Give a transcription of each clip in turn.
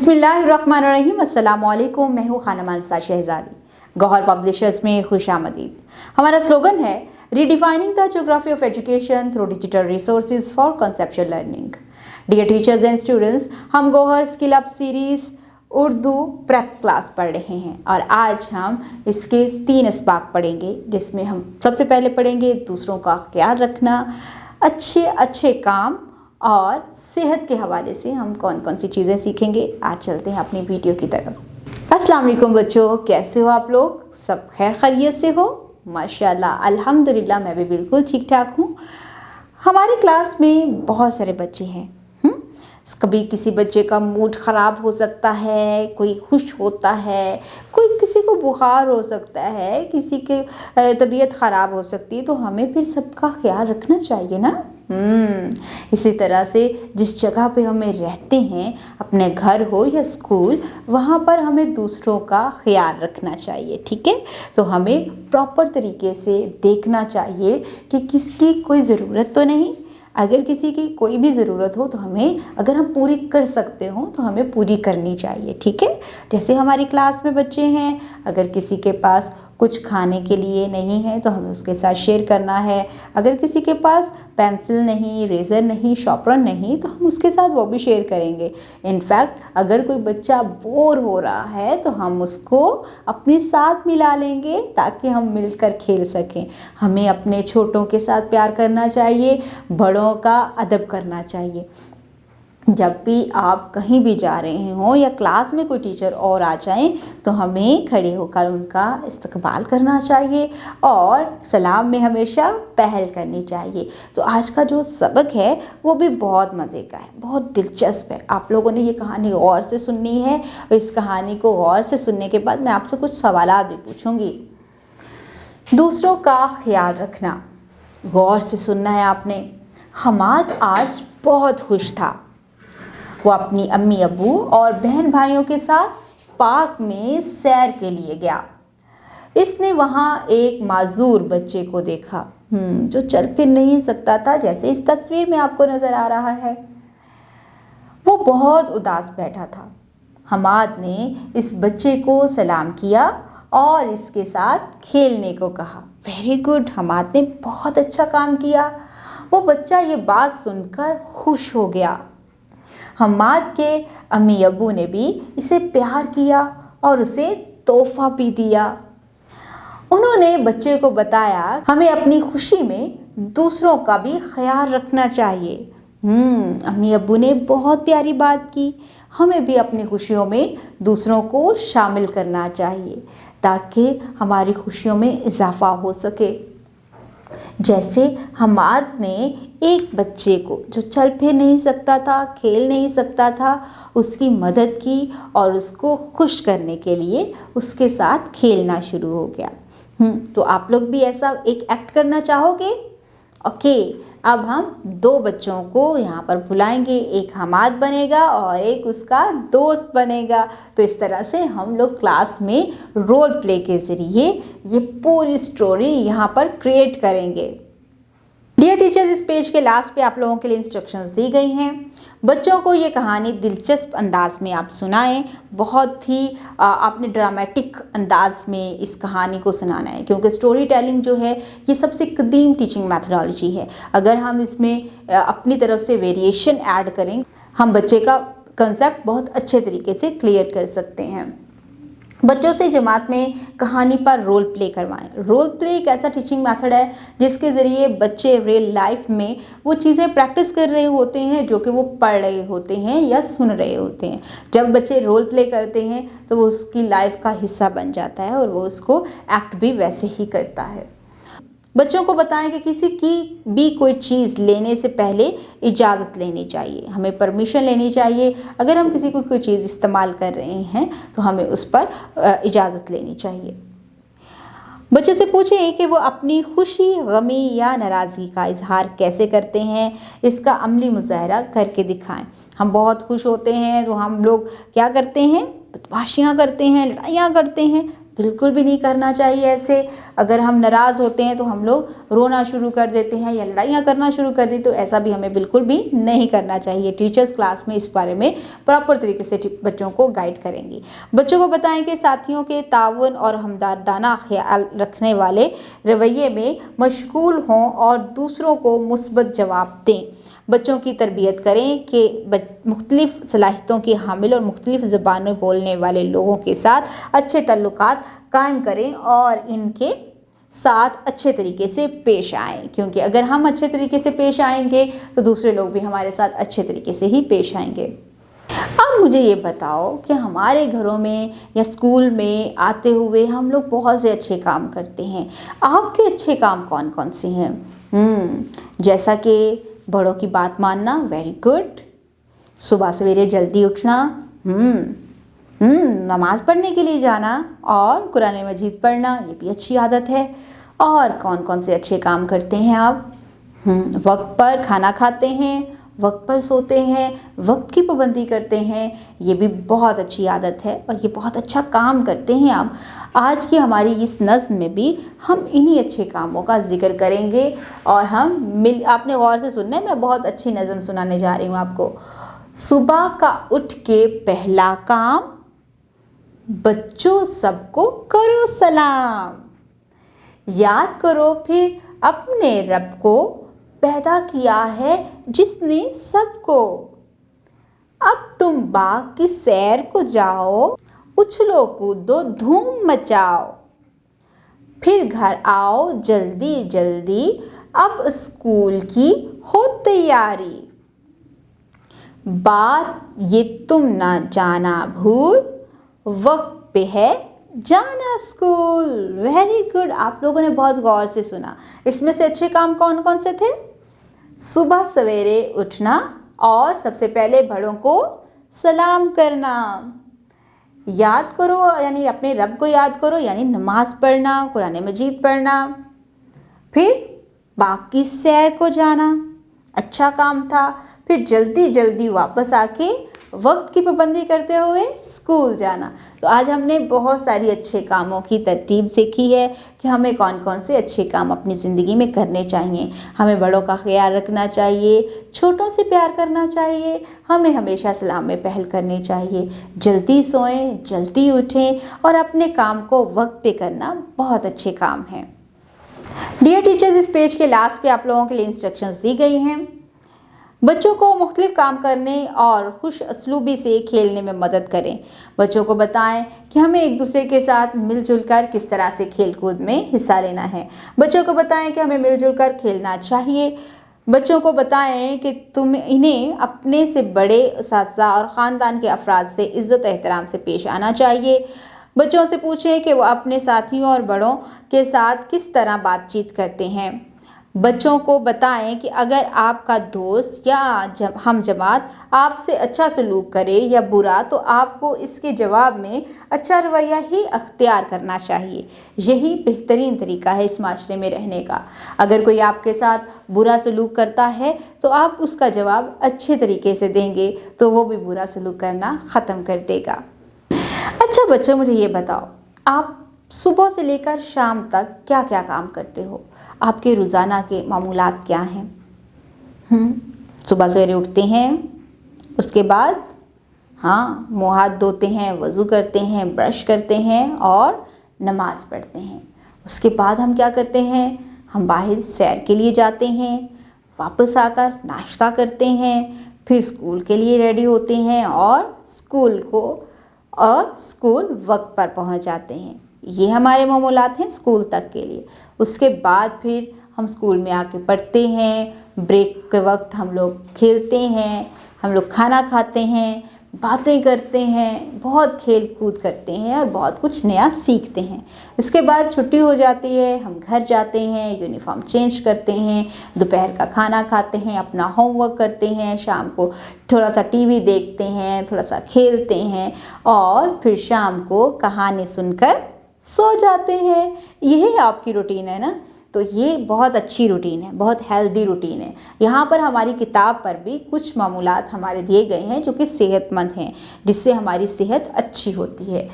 बिस्मिल्लाहिर्रहमानिर्रहीम। अस्सलामुअलैकुम। मैं हूँ खानम अंसार शहजादी। गौहर पब्लिशर्स में खुशामदीद। हमारा स्लोगन है redefining the geography of education through digital resources for conceptual learning. Dear teachers and students, हम Gauhar skill up series Urdu prep class पढ़ रहे हैं और आज हम इसके 3 इसबाक पढ़ेंगे, जिसमें हम सबसे पहले पढ़ेंगे दूसरों का ख्याल रखना, अच्छे काम और सेहत के हवाले से हम कौन कौन सी चीज़ें सीखेंगे। आज चलते हैं अपनी वीडियो की तरफ। अस्सलाम वालेकुम बच्चों, कैसे हो आप लोग? सब खैर खैरियत से हो? माशाल्लाह, अल्हम्दुलिल्लाह, मैं भी बिल्कुल ठीक ठाक हूँ। हमारी क्लास में बहुत सारे बच्चे हैं। कभी किसी बच्चे का मूड ख़राब हो सकता है, कोई खुश होता है, कोई किसी को बुखार हो सकता है, किसी की तबीयत ख़राब हो सकती है, तो हमें फिर सबका ख्याल रखना चाहिए ना। इसी तरह से जिस जगह पे हमें रहते हैं, अपने घर हो या स्कूल, वहाँ पर हमें दूसरों का ख्याल रखना चाहिए। ठीक है, तो हमें प्रॉपर तरीके से देखना चाहिए कि किसकी कोई ज़रूरत तो नहीं। अगर किसी की कोई भी ज़रूरत हो तो हमें, अगर हम पूरी कर सकते हो तो हमें पूरी करनी चाहिए। ठीक है, जैसे हमारी क्लास में बच्चे हैं, अगर किसी के पास कुछ खाने के लिए नहीं है तो हमें उसके साथ शेयर करना है। अगर किसी के पास पेंसिल नहीं, रेज़र नहीं, शॉर्पनर नहीं, तो हम उसके साथ वो भी शेयर करेंगे। इनफैक्ट अगर कोई बच्चा बोर हो रहा है तो हम उसको अपने साथ मिला लेंगे ताकि हम मिलकर खेल सकें। हमें अपने छोटों के साथ प्यार करना चाहिए, बड़ों का अदब करना चाहिए। जब भी आप कहीं भी जा रहे हों या क्लास में कोई टीचर और आ जाएं तो हमें खड़े होकर उनका इस्तकबाल करना चाहिए और सलाम में हमेशा पहल करनी चाहिए। तो आज का जो सबक है वो भी बहुत मज़े का है, बहुत दिलचस्प है। आप लोगों ने ये कहानी गौर से सुननी है और इस कहानी को गौर से सुनने के बाद मैं आपसे कुछ सवालात भी पूछूंगी। दूसरों का ख्याल रखना, गौर से सुनना है आपने। हमाद आज बहुत खुश था। वो अपनी अम्मी अब्बू और बहन भाइयों के साथ पार्क में सैर के लिए गया। इसने वहाँ एक माजूर बच्चे को देखा जो चल फिर नहीं सकता था, जैसे इस तस्वीर में आपको नज़र आ रहा है। वो बहुत उदास बैठा था। हमाद ने इस बच्चे को सलाम किया और इसके साथ खेलने को कहा। वेरी गुड, हमाद ने बहुत अच्छा काम किया। वो बच्चा ये बात सुनकर खुश हो गया। हमाद के अम्मी अब्बू ने भी इसे प्यार किया और उसे तोहफा भी दिया। उन्होंने बच्चे को बताया हमें अपनी खुशी में दूसरों का भी ख्याल रखना चाहिए। अम्मी अब्बू ने बहुत प्यारी बात की। हमें भी अपनी खुशियों में दूसरों को शामिल करना चाहिए ताकि हमारी खुशियों में इजाफा हो सके। जैसे हमाद ने एक बच्चे को जो चल फिर नहीं सकता था, खेल नहीं सकता था, उसकी मदद की और उसको खुश करने के लिए उसके साथ खेलना शुरू हो गया। तो आप लोग भी ऐसा एक एक्ट करना चाहोगे? ओके, अब हम 2 बच्चों को यहाँ पर बुलाएंगे, एक हमाद बनेगा और एक उसका दोस्त बनेगा। तो इस तरह से हम लोग क्लास में रोल प्ले के ज़रिए ये पूरी स्टोरी यहाँ पर क्रिएट करेंगे। डियर टीचर्स, इस पेज के लास्ट पे आप लोगों के लिए इंस्ट्रक्शंस दी गई हैं। बच्चों को ये कहानी दिलचस्प अंदाज में आप सुनाएं। बहुत ही आपने ड्रामेटिक अंदाज में इस कहानी को सुनाना है, क्योंकि स्टोरी टेलिंग जो है ये सबसे कदीम टीचिंग मैथडोलॉजी है। अगर हम इसमें अपनी तरफ से वेरिएशन ऐड करें, हम बच्चे का कंसेप्ट बहुत अच्छे तरीके से क्लियर कर सकते हैं। बच्चों से जमात में कहानी पर रोल प्ले करवाएं। रोल प्ले एक ऐसा टीचिंग मेथड है जिसके ज़रिए बच्चे रियल लाइफ में वो चीज़ें प्रैक्टिस कर रहे होते हैं जो कि वो पढ़ रहे होते हैं या सुन रहे होते हैं। जब बच्चे रोल प्ले करते हैं तो वो उसकी लाइफ का हिस्सा बन जाता है और वो उसको एक्ट भी वैसे ही करता है। बच्चों को बताएं कि किसी की भी कोई चीज़ लेने से पहले इजाज़त लेनी चाहिए, हमें परमिशन लेनी चाहिए। अगर हम किसी को कोई चीज़ इस्तेमाल कर रहे हैं तो हमें उस पर इजाज़त लेनी चाहिए। बच्चे से पूछें कि वो अपनी खुशी, गमी या नाराज़गी का इजहार कैसे करते हैं, इसका अमली मुज़ाहरा करके दिखाएं। हम बहुत खुश होते हैं तो हम लोग क्या करते हैं? बदमाशियाँ करते हैं, लड़ाइयाँ करते हैं। बिल्कुल भी नहीं करना चाहिए ऐसे। अगर हम नाराज़ होते हैं तो हम लोग रोना शुरू कर देते हैं या लड़ाइयाँ करना शुरू कर दी, तो ऐसा भी हमें बिल्कुल भी नहीं करना चाहिए। टीचर्स क्लास में इस बारे में प्रॉपर तरीके से बच्चों को गाइड करेंगी। बच्चों को बताएं कि साथियों के ताउन और हमदर्दाना ख्याल रखने वाले रवैये में मशगूल हों और दूसरों को मुस्बत जवाब दें। बच्चों की तरबियत करें कि मुख्तलिफ़ सलाहियतों के हामिल और मुख्तलिफ़ ज़बानें बोलने वाले लोगों के साथ अच्छे ताल्लुकात कायम करें और इनके साथ अच्छे तरीके से पेश आएँ, क्योंकि अगर हम अच्छे तरीके से पेश आएंगे तो दूसरे लोग भी हमारे साथ अच्छे तरीके से ही पेश आएंगे। अब मुझे ये बताओ कि हमारे घरों में या स्कूल में आते हुए हम लोग बहुत से अच्छे काम करते हैं। आपके अच्छे काम कौन कौन से हैं? जैसा कि बड़ों की बात मानना, वेरी गुड। सुबह सवेरे जल्दी उठना, नमाज पढ़ने के लिए जाना और कुरान मजीद पढ़ना, ये भी अच्छी आदत है। और कौन कौन से अच्छे काम करते हैं आप? वक्त पर खाना खाते हैं, वक्त पर सोते हैं, वक्त की पाबंदी करते हैं, ये भी बहुत अच्छी आदत है और ये बहुत अच्छा काम करते हैं आप। आज की हमारी इस नज़्म में भी हम इन्हीं अच्छे कामों का जिक्र करेंगे और आपने गौर से सुनना है, मैं बहुत अच्छी नज़्म सुनाने जा रही हूँ आपको। सुबह का उठ के पहला काम, बच्चों सबको करो सलाम। याद करो फिर अपने रब को, पैदा किया है जिसने सबको। अब तुम बाग की सैर को जाओ, उछलो कूदो धूम मचाओ। फिर घर आओ जल्दी जल्दी, अब स्कूल की हो तैयारी। बात ये तुम ना जाना भूल, वक्त पे है जाना स्कूल। वेरी गुड, आप लोगों ने बहुत गौर से सुना। इसमें से अच्छे काम कौन कौन से थे? सुबह सवेरे उठना और सबसे पहले बड़ों को सलाम करना। याद करो यानी अपने रब को याद करो, यानी नमाज पढ़ना, कुरान मजीद पढ़ना। फिर बाकी सैर को जाना, अच्छा काम था। फिर जल्दी जल्दी वापस आके वक्त की पाबंदी करते हुए स्कूल जाना। तो आज हमने बहुत सारी अच्छे कामों की तरतीब सीखी है कि हमें कौन कौन से अच्छे काम अपनी ज़िंदगी में करने चाहिए। हमें बड़ों का ख्याल रखना चाहिए, छोटों से प्यार करना चाहिए, हमें हमेशा सलाम में पहल करनी चाहिए, जल्दी सोएं, जल्दी उठें और अपने काम को वक्त पे करना बहुत अच्छे काम हैं। डियर टीचर्स, इस पेज के लास्ट पे आप लोगों के लिए इंस्ट्रक्शंस दी गई हैं। बच्चों को मुख्तलिफ काम करने और खुश असलूबी से खेलने में मदद करें। बच्चों को बताएं कि हमें एक दूसरे के साथ मिलजुल कर किस तरह से खेल कूद में हिस्सा लेना है। बच्चों को बताएं कि हमें मिलजुल कर खेलना चाहिए। बच्चों को बताएं कि इन्हें अपने से बड़े उस्ताद और ख़ानदान के अफराद से इज़्ज़त एहतराम से पेश आना चाहिए। बच्चों से पूछें कि वो अपने साथियों और बड़ों के साथ किस तरह बातचीत करते हैं। बच्चों को बताएं कि अगर आपका दोस्त या हम जमात आपसे अच्छा सलूक करे या बुरा, तो आपको इसके जवाब में अच्छा रवैया ही अख्तियार करना चाहिए। यही बेहतरीन तरीका है इस माशरे में रहने का। अगर कोई आपके साथ बुरा सलूक करता है तो आप उसका जवाब अच्छे तरीके से देंगे तो वो भी बुरा सलूक करना ख़त्म कर देगा। अच्छा बच्चों, मुझे ये बताओ, आप सुबह से लेकर शाम तक क्या क्या काम करते हो? आपके रोज़ाना के मामूलात क्या हैं? सुबह सवेरे उठते हैं, उसके बाद मुँह हाथ धोते हैं, वज़ू करते हैं, ब्रश करते हैं और नमाज़ पढ़ते हैं। उसके बाद हम क्या करते हैं? हम बाहर सैर के लिए जाते हैं, वापस आकर नाश्ता करते हैं, फिर स्कूल के लिए रेडी होते हैं और स्कूल वक्त पर पहुंच जाते हैं। ये हमारे मामूलात हैं स्कूल तक के लिए। उसके बाद फिर हम स्कूल में आके पढ़ते हैं, ब्रेक के वक्त हम लोग खेलते हैं, हम लोग खाना खाते हैं, बातें करते हैं, बहुत खेल कूद करते हैं और बहुत कुछ नया सीखते हैं। इसके बाद छुट्टी हो जाती है, हम घर जाते हैं, यूनिफॉर्म चेंज करते हैं, दोपहर का खाना खाते हैं, अपना होमवर्क करते हैं, शाम को थोड़ा सा टीवी देखते हैं, थोड़ा सा खेलते हैं और फिर शाम को कहानी सुनकर सो जाते हैं। यही आपकी रूटीन है ना? तो ये बहुत अच्छी रूटीन है, बहुत हेल्दी रूटीन है। यहाँ पर हमारी किताब पर भी कुछ मामूलात हमारे दिए गए हैं जो कि सेहतमंद हैं, जिससे हमारी सेहत अच्छी होती है।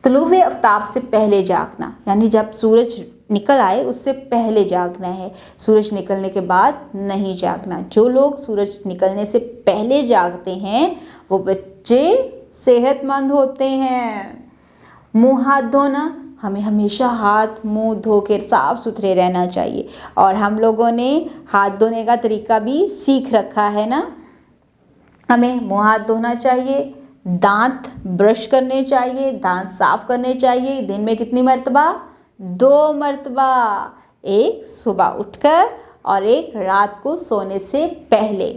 तुलुए आफ्ताब से पहले जागना, यानी जब सूरज निकल आए उससे पहले जागना है, सूरज निकलने के बाद नहीं जागना। जो लोग सूरज निकलने से पहले जागते हैं वो बच्चे सेहतमंद होते हैं। मुंह हाथ धोना, हमें हमेशा हाथ मुंह धो के साफ सुथरे रहना चाहिए, और हम लोगों ने हाथ धोने का तरीका भी सीख रखा है ना। हमें मुंह हाथ धोना चाहिए, दांत ब्रश करने चाहिए, दांत साफ करने चाहिए। दिन में कितनी मर्तबा? 2 मर्तबा, एक सुबह उठकर और एक रात को सोने से पहले।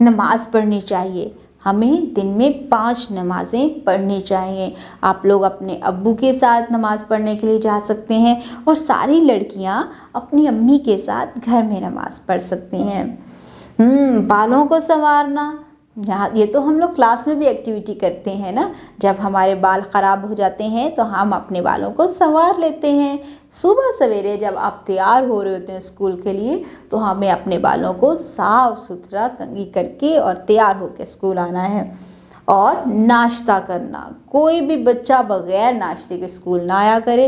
नमाज पढ़नी चाहिए, हमें दिन में 5 नमाज़ें पढ़नी चाहिए। आप लोग अपने अब्बू के साथ नमाज़ पढ़ने के लिए जा सकते हैं, और सारी लड़कियां अपनी अम्मी के साथ घर में नमाज़ पढ़ सकती हैं। बालों को संवारना, यहाँ ये तो हम लोग क्लास में भी एक्टिविटी करते हैं ना। जब हमारे बाल ख़राब हो जाते हैं तो हम अपने बालों को संवार लेते हैं। सुबह सवेरे जब आप तैयार हो रहे होते हैं स्कूल के लिए, तो हमें अपने बालों को साफ सुथरा कंघी करके और तैयार होकर स्कूल आना है। और नाश्ता करना, कोई भी बच्चा बगैर नाश्ते के स्कूल ना आया करे।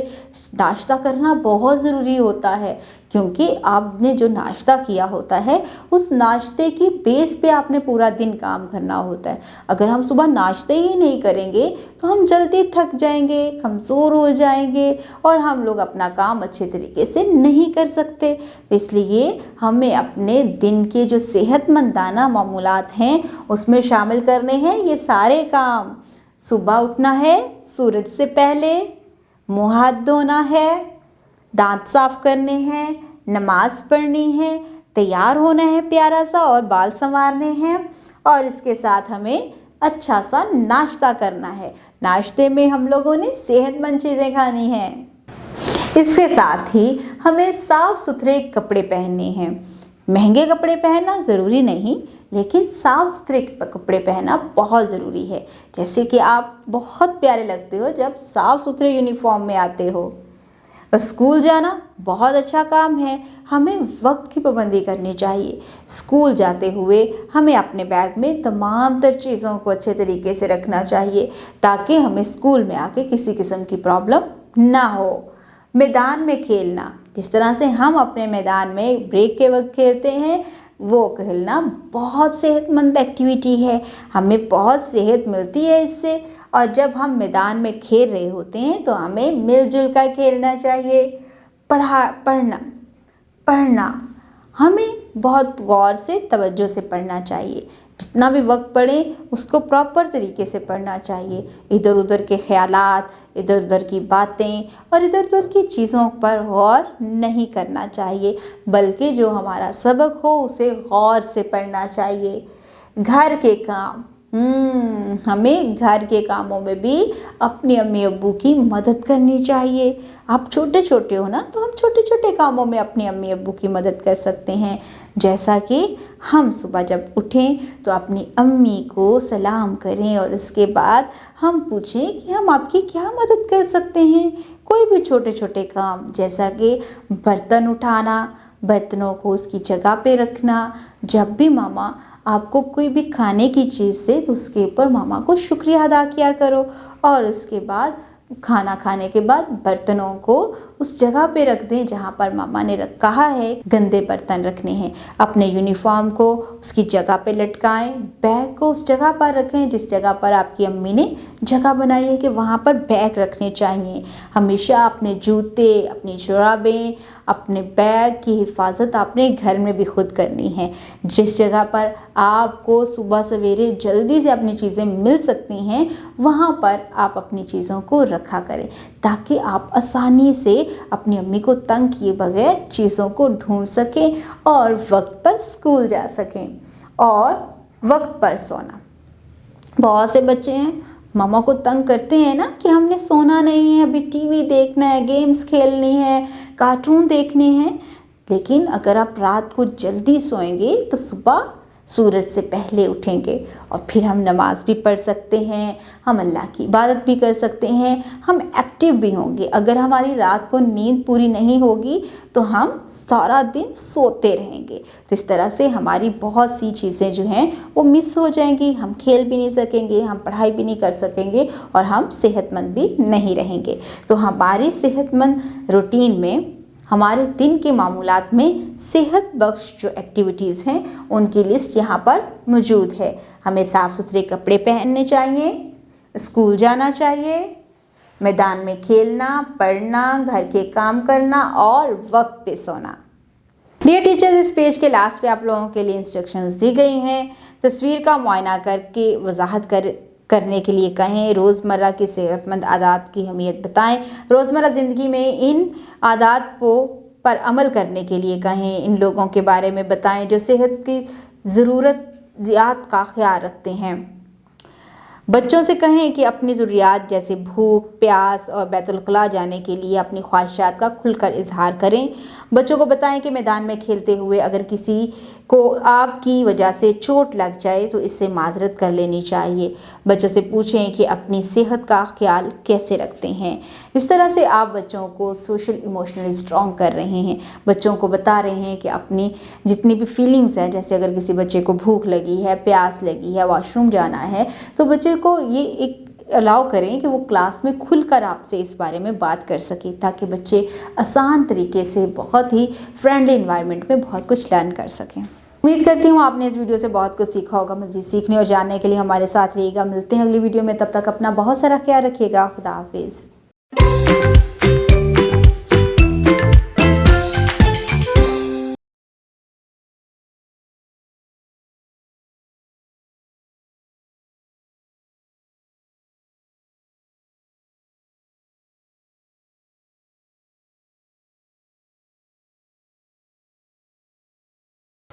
नाश्ता करना बहुत ज़रूरी होता है, क्योंकि आपने जो नाश्ता किया होता है उस नाश्ते की बेस पे आपने पूरा दिन काम करना होता है। अगर हम सुबह नाश्ते ही नहीं करेंगे तो हम जल्दी थक जाएंगे, कमज़ोर हो जाएंगे, और हम लोग अपना काम अच्छे तरीके से नहीं कर सकते। तो इसलिए हमें अपने दिन के जो सेहतमंदाना मामूलात हैं उसमें शामिल करने हैं ये सारे काम। सुबह उठना है सूरज से पहले, मुँह हाथ धोना है, दांत साफ करने हैं, नमाज पढ़नी है, तैयार होना है प्यारा सा, और बाल संवारने हैं, और इसके साथ हमें अच्छा सा नाश्ता करना है। नाश्ते में हम लोगों ने सेहतमंद चीज़ें खानी हैं। इसके साथ ही हमें साफ सुथरे कपड़े पहनने हैं। महंगे कपड़े पहनना ज़रूरी नहीं, लेकिन साफ सुथरे कपड़े पहनना बहुत ज़रूरी है। जैसे कि आप बहुत प्यारे लगते हो जब साफ सुथरे यूनिफॉर्म में आते हो। स्कूल जाना बहुत अच्छा काम है, हमें वक्त की पाबंदी करनी चाहिए। स्कूल जाते हुए हमें अपने बैग में तमाम तर चीज़ों को अच्छे तरीके से रखना चाहिए, ताकि हमें स्कूल में आके किसी किस्म की प्रॉब्लम ना हो। मैदान में खेलना, जिस तरह से हम अपने मैदान में ब्रेक के वक्त खेलते हैं, वो खेलना बहुत सेहतमंद एक्टिविटी है, हमें बहुत सेहत मिलती है इससे। और जब हम मैदान में खेल रहे होते हैं तो हमें मिलजुल कर खेलना चाहिए। पढ़ना हमें बहुत गौर से तवज्जो से पढ़ना चाहिए। जितना भी वक्त पढ़े उसको प्रॉपर तरीके से पढ़ना चाहिए। इधर उधर के ख्यालात, इधर उधर की बातें और इधर उधर की चीज़ों पर गौर नहीं करना चाहिए, बल्कि जो हमारा सबक हो उसे गौर से पढ़ना चाहिए। घर के काम, हमें घर के कामों में भी अपनी अम्मी अब्बू की मदद करनी चाहिए। आप छोटे छोटे हो ना, तो हम छोटे छोटे कामों में अपनी अम्मी अब्बू की मदद कर सकते हैं। जैसा कि हम सुबह जब उठें तो अपनी अम्मी को सलाम करें, और उसके बाद हम पूछें कि हम आपकी क्या मदद कर सकते हैं। कोई भी छोटे छोटे काम, जैसा कि बर्तन उठाना, बर्तनों को उसकी जगह पे रखना। जब भी मामा आपको कोई भी खाने की चीज़ से, तो उसके ऊपर मामा को शुक्रिया अदा किया करो, और उसके बाद खाना खाने के बाद बर्तनों को उस जगह पे रख दें जहाँ पर मामा ने कहा है गंदे बर्तन रखने हैं। अपने यूनिफॉर्म को उसकी जगह पे लटकाएं, बैग को उस जगह पर रखें जिस जगह पर आपकी अम्मी ने जगह बनाई है कि वहाँ पर बैग रखने चाहिए। हमेशा अपने जूते, अपनी जुराबें, अपने बैग की हिफाजत अपने घर में भी खुद करनी है। जिस जगह पर आपको सुबह सवेरे जल्दी से अपनी चीज़ें मिल सकती हैं, वहाँ पर आप अपनी चीज़ों को रखा करें, ताकि आप आसानी से अपनी अम्मी को तंग किए बगैर चीज़ों को ढूंढ सकें और वक्त पर स्कूल जा सकें। और वक्त पर सोना, बहुत से बच्चे हैं मामा को तंग करते हैं ना कि हमने सोना नहीं है, अभी टीवी देखना है, गेम्स खेलनी है, कार्टून देखने हैं। लेकिन अगर आप रात को जल्दी सोएंगे तो सुबह सूरज से पहले उठेंगे और फिर हम नमाज भी पढ़ सकते हैं, हम अल्लाह की इबादत भी कर सकते हैं, हम एक्टिव भी होंगे। अगर हमारी रात को नींद पूरी नहीं होगी तो हम सारा दिन सोते रहेंगे। तो इस तरह से हमारी बहुत सी चीज़ें जो हैं वो मिस हो जाएंगी, हम खेल भी नहीं सकेंगे, हम पढ़ाई भी नहीं कर सकेंगे और हम सेहतमंद भी नहीं रहेंगे। तो हमारी सेहतमंद रूटीन में, हमारे दिन के मामूलात में सेहत बख्श जो एक्टिविटीज़ हैं उनकी लिस्ट यहाँ पर मौजूद है। हमें साफ़ सुथरे कपड़े पहनने चाहिए, स्कूल जाना चाहिए, मैदान में खेलना, पढ़ना, घर के काम करना और वक्त पे सोना। डियर टीचर्स, इस पेज के लास्ट पे आप लोगों के लिए इंस्ट्रक्शंस दी गई हैं। तस्वीर का मुआयना करके वजाहत करने के लिए कहें। रोज़मर्रा की सेहतमंद आदत की अहमियत बताएं। रोज़मर्रा ज़िंदगी में इन आदत को पर अमल करने के लिए कहें। इन लोगों के बारे में बताएं जो सेहत की ज़रूरियात का ख्याल रखते हैं। बच्चों से कहें कि अपनी ज़रूरियात जैसे भूख, प्यास और बैतुल ख़ला जाने के लिए अपनी ख्वाहिशात का खुलकर इजहार करें। बच्चों को बताएं कि मैदान में खेलते हुए अगर किसी को आपकी वजह से चोट लग जाए तो इससे माजरत कर लेनी चाहिए। बच्चों से पूछें कि अपनी सेहत का ख्याल कैसे रखते हैं। इस तरह से आप बच्चों को सोशल इमोशनली स्ट्रॉन्ग कर रहे हैं। बच्चों को बता रहे हैं कि अपनी जितनी भी फीलिंग्स हैं, जैसे अगर किसी बच्चे को भूख लगी है, प्यास लगी है, वॉशरूम जाना है, तो बच्चे को ये एक अलाउ करें कि वो क्लास में खुलकर आपसे इस बारे में बात कर सके, ताकि बच्चे आसान तरीके से बहुत ही फ्रेंडली इन्वायरमेंट में बहुत कुछ लर्न कर सकें। उम्मीद करती हूँ आपने इस वीडियो से बहुत कुछ सीखा होगा। मज़ीद सीखने और जानने के लिए हमारे साथ रहिएगा। मिलते हैं अगली वीडियो में, तब तक अपना बहुत सारा ख्याल रखिएगा। खुदा हाफिज़।